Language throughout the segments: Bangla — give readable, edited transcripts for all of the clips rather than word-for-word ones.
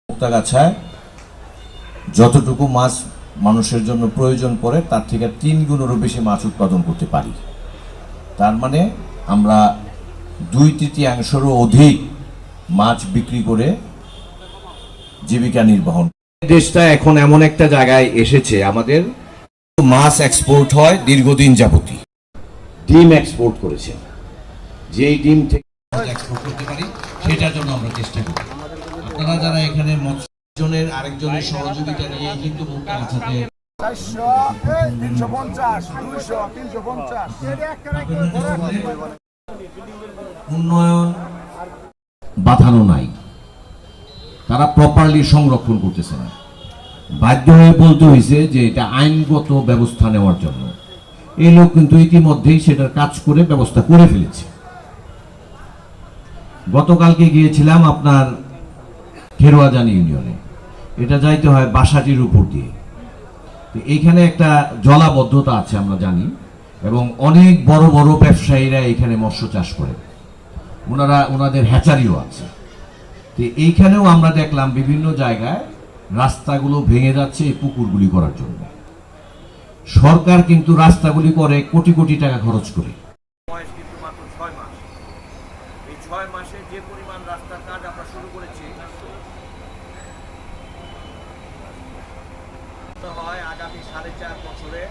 মুক্তাগাছায় যতটুকু মাছ মানুষের জন্য প্রয়োজন পড়ে তার থেকে 3 গুণেরও বেশি মাছ উৎপাদন করতে পারি। তার মানে আমরা 2/3 অধিক মাছ বিক্রি করে জীবিকা নির্বাহ। দেশটা এখন এমন একটা জায়গায় এসেছে, আমাদের মাছ এক্সপোর্ট হয় দীর্ঘদিন যাবতই। ডিম এক্সপোর্ট করেছেন, যেই ডিম থেকে এক্সপোর্ট করতে পারি সেটার জন্য আমরা চেষ্টা করি। আপনারা যারা এখানে মৎস্যজনের আরেকজনের সহযোগিতা নিয়ে কিন্তু মুক্তাগাছাতে উন্নয়ন বাধানো নাই, তারা প্রপারলি সংরক্ষণ করতেছে না। বাধ্য হয়ে বলতে হয়েছে যে এটা আইনগত ব্যবস্থা নেওয়ার জন্য। এই লোক কিন্তু ইতিমধ্যেই সেটার কাজ করে ব্যবস্থা করে ফেলেছে। গতকালকে গিয়েছিলাম আপনার খেরোয়াজানি ইউনিয়নে, এটা যাইতে হয় বাসাটির উপর দিয়ে। এইখানে একটা জলাবদ্ধতা আছে আমরা জানি, এবং অনেক বড় বড় ব্যবসায়ীরা এখানে মৎস্য চাষ করে, ওনাদের হ্যাচারিও আছে। তো এইখানেও আমরা দেখলাম বিভিন্ন জায়গায় রাস্তাগুলো ভেঙে যাচ্ছে এই পুকুরগুলি করার জন্য। সরকার কিন্তু রাস্তাগুলি করে কোটি কোটি টাকা খরচ করে। মাত্র 6 মাস, এই 6 মাসে যে পরিমাণ রাস্তার কাজ আমরা শুরু করেছি হয় আগামী 4.5 বছরে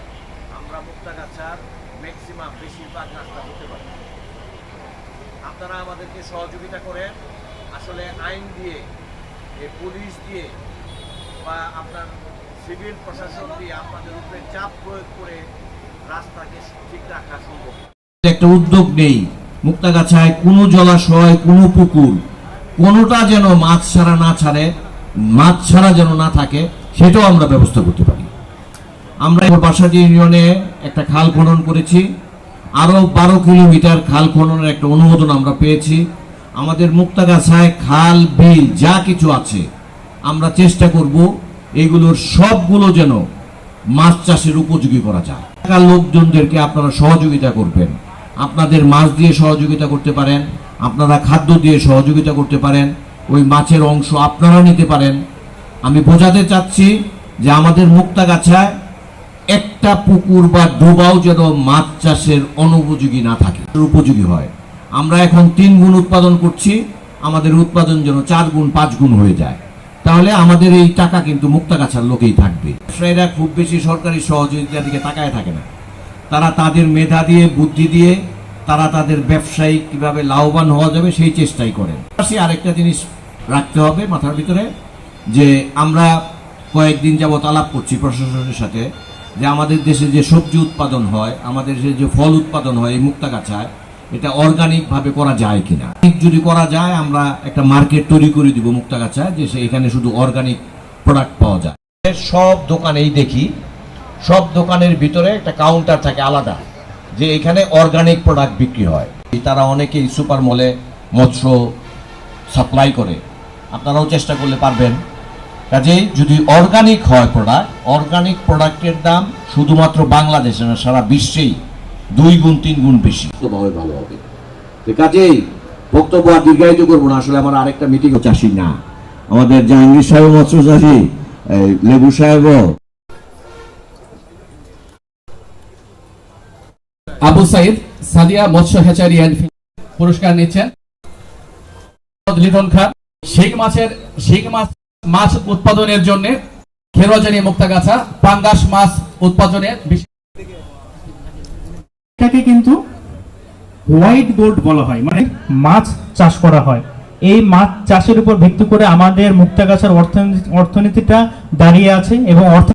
আমরা মুক্তাগাছার ম্যাক্সিমাম বেশিরভাগ রাস্তা করতে পারি। আপনারা আমাদেরকে সহযোগিতা করেন। আসলে আইন দিয়ে, পুলিশ দিয়ে বা আপনার সিভিল প্রশাসন দিয়ে আপনাদের উপরে চাপ প্রয়োগ করে রাস্তাকে ঠিক রাখা সম্ভব। একটা উদ্যোগ নেই, মুক্তাগাছায় কোনো জলাশয়, কোনো পুকুর, কোনোটা যেন মাছ ছাড়া না ছাড়ে, মাছ ছাড়া যেন না থাকে, সেটাও আমরা ব্যবস্থা করতে পারি। আমরা বাসাটি ইউনিয়নে একটা খাল খনন করেছি, আরো 12 কিলোমিটার খাল খননের একটা অনুমোদন আমরা পেয়েছি। আমাদের মুক্তাগাছায় খাল বিল যা কিছু আছে আমরা চেষ্টা করব এগুলোর সবগুলো যেন মাছ চাষের উপযোগী করা যায়। লোকজনদেরকে আপনারা সহযোগিতা করবেন, আপনাদের মাছ দিয়ে সহযোগিতা করতে পারেন, আপনারা খাদ্য দিয়ে সহযোগিতা করতে পারেন, ওই মাছের অংশ আপনারা নিতে পারেন। আমি বোঝাতে চাচ্ছি যে আমাদের মুক্তাগাছায় একটা পুকুর বা ডোবাও যেন মাছ চাষের অনুপযোগী না থাকে, উপযোগী হয়। আমরা এখন 3 গুণ উৎপাদন করছি, আমাদের উৎপাদন যেন 4 গুণ 5 গুণ হয়ে যায়, তাহলে আমাদের এই টাকা কিন্তু মুক্তাগাছার লোকেই থাকবে। ব্যবসায়ীরা খুব বেশি সরকারি সহযোগিতার দিকে তাকায় থাকে না, তারা তাদের মেধা দিয়ে, বুদ্ধি দিয়ে তারা তাদের ব্যবসায়ী কিভাবে লাভবান হওয়া যাবে সেই চেষ্টাই করেন। আরেকটা জিনিস রাখতে হবে মাথার ভিতরে, যে আমরা কয়েকদিন যাবত আলাপ করছি প্রশাসনের সাথে, যে আমাদের দেশে যে সবজি উৎপাদন হয়, আমাদের যে ফল উৎপাদন হয় এই মুক্তাগাছায়, এটা অর্গানিক ভাবে করা যায় কিনা। যদি করা যায় আমরা একটা মার্কেট তৈরি করে দিব মুক্তাগাছায়, যে এখানে শুধু অর্গানিক প্রোডাক্ট পাওয়া যায়। সব দোকানেই দেখি, সব দোকানের ভিতরে একটা কাউন্টার থাকে আলাদা, যে এখানে অর্গানিক প্রোডাক্ট বিক্রি হয়। তারা অনেকেই সুপার মলে মৎস্য সাপ্লাই করে, আপনারাও চেষ্টা করলে পারবেন। কাজেই যদি অর্গানিক হয় প্রোডাক্ট, অর্গানিক প্রোডাক্টের দাম শুধুমাত্র বাংলাদেশে না, সারা বিশ্বেই 2 গুণ 3 গুণ বেশি ভালো হবে। কাজেই বক্তব্য আর দীর্ঘায়িত করবো না, আসলে আমার আরেকটা মিটিং চাষি না, আমাদের জাহাঙ্গীর সাহেব মৎস্য চাষি, লেবু সাহেব, আবু সাইদ সাদিয়া মৎস্য হ্যাচারি এন্ড পুরস্কার নিচ্ছেন। লিটন খান শিং মাছ উৎপাদনের জন্য খেরোয়াজানি মুক্তাগাছা পাঙ্গাস মাছ উৎপাদনের এটাকে কিন্তু হোয়াইট গোল্ড বলা হয়, মানে মাছ চাষ করা হয়। এই মাছ চাষের উপর ভিত্তি করে আমাদের মুক্তাগাছার অর্থনীতিটা দাঁড়িয়ে আছে, এবং